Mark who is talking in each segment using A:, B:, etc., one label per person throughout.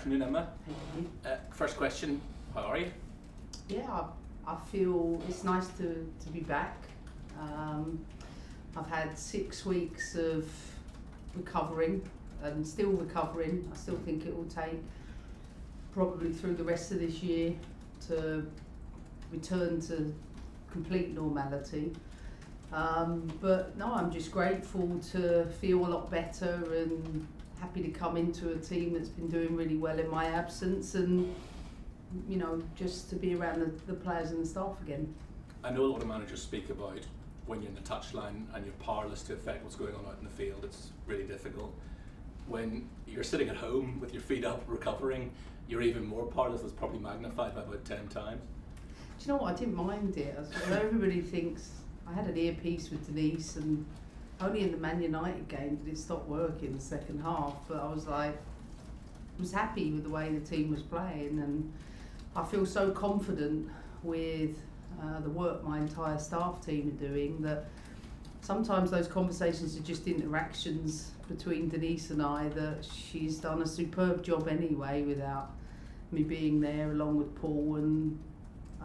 A: afternoon, Emma.
B: Thank you.
A: First question, how are you?
B: Yeah, I feel it's nice to be back. I've had 6 weeks of recovering and still recovering. I still think it will take probably through the rest of this year to return to complete normality. But no, I'm just grateful to feel a lot better and happy to come into a team that's been doing really well in my absence, and you know, just to be around the players and the staff again.
A: I know a lot of managers speak about when you're in the touchline and you're powerless to affect what's going on out in the field. It's really difficult. When you're sitting at home with your feet up recovering, you're even more powerless. It's probably magnified by about 10 times.
B: Do you know what? I didn't mind it. Everybody thinks I had an earpiece with Denise, and only in the Man United game did it stop working the second half. But I was happy with the way the team was playing, and I feel so confident with the work my entire staff team are doing that sometimes those conversations are just interactions between Denise and I, that she's done a superb job anyway without me being there, along with Paul. And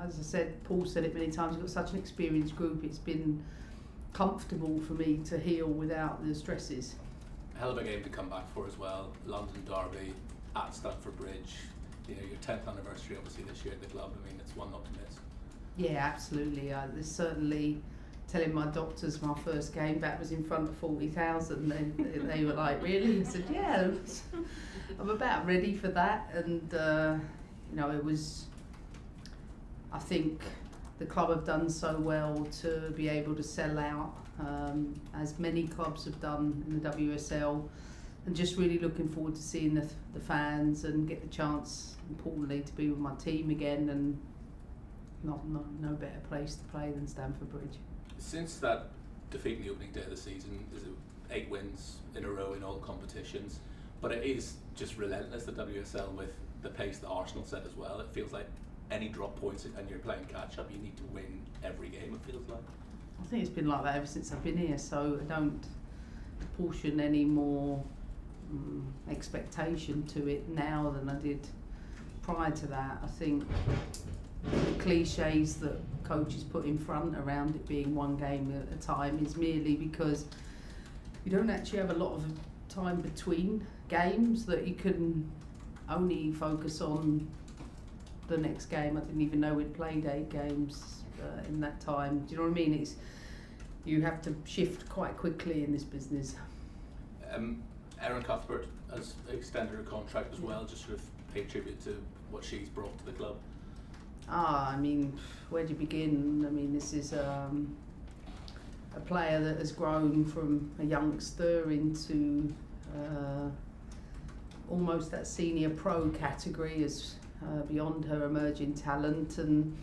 B: as I said, Paul said it many times, we've got such an experienced group, it's been comfortable for me to heal without the stresses.
A: A hell of a game to come back for as well. London derby at Stamford Bridge. You know, your 10th anniversary obviously this year at the club. I mean, it's one not to miss.
B: Yeah, absolutely. There's certainly, telling my doctors my first game back was in front of 40,000. They were like, really? I said, yeah, I'm about ready for that. And, you know, it was, I think the club have done so well to be able to sell out, as many clubs have done in the WSL, and just really looking forward to seeing the fans and get the chance, importantly, to be with my team again, and no better place to play than Stamford Bridge.
A: Since that defeat in the opening day of the season, is it 8 wins in a row in all competitions, but it is just relentless, the WSL, with the pace that Arsenal set as well. It feels like any drop points and you're playing catch up, you need to win every game, it feels like.
B: I think it's been like that ever since I've been here, so I don't portion any more expectation to it now than I did prior to that. I think the cliches that coaches put in front around it being one game at a time is merely because you don't actually have a lot of time between games, that you can only focus on the next game. I didn't even know we'd played 8 games in that time. Do you know what I mean? You have to shift quite quickly in this business.
A: Erin Cuthbert has extended her contract as well, just sort of pay tribute to what she's brought to the club.
B: I mean, where do you begin? I mean, this is a player that has grown from a youngster into almost that senior pro category, as beyond her emerging talent, and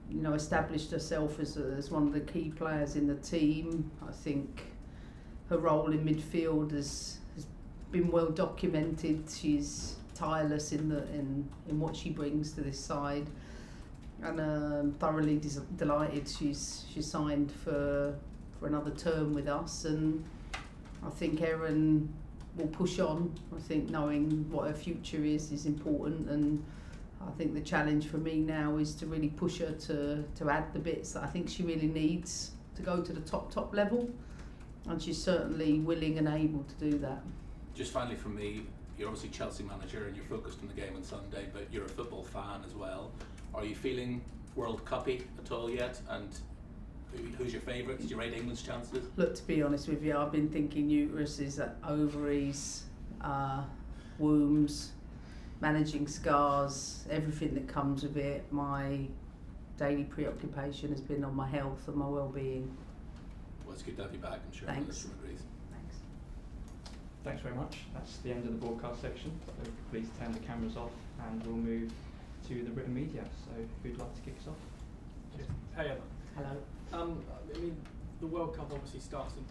B: you know, established herself as one of the key players in the team. I think her role in midfield has been well documented. She's tireless in what she brings to this side, and I'm thoroughly delighted she's signed for another term with us. And I think Erin will push on. I think knowing what her future is important, and I think the challenge for me now is to really push her to add the bits that I think she really needs to go to the top level, and she's certainly willing and able to do that.
A: Just finally from me, you're obviously Chelsea manager and you're focused on the game on Sunday, but you're a football fan as well. Are you feeling World Cuppy at all yet? And who's your favourite? Do you rate England's chances?
B: Look, to be honest with you, I've been thinking uteruses, ovaries, wombs, managing scars, everything that comes with it. My daily preoccupation has been on my health and my well-being.
A: Well, it's good to have you back, I'm sure.
B: Thanks.
A: Agrees.
C: Thanks very much. That's the end of the broadcast section. So please turn the cameras off and we'll move to the written media. So who'd like to kick us off?
D: Hey Emma.
B: Hello.
D: I mean, the World Cup obviously starts in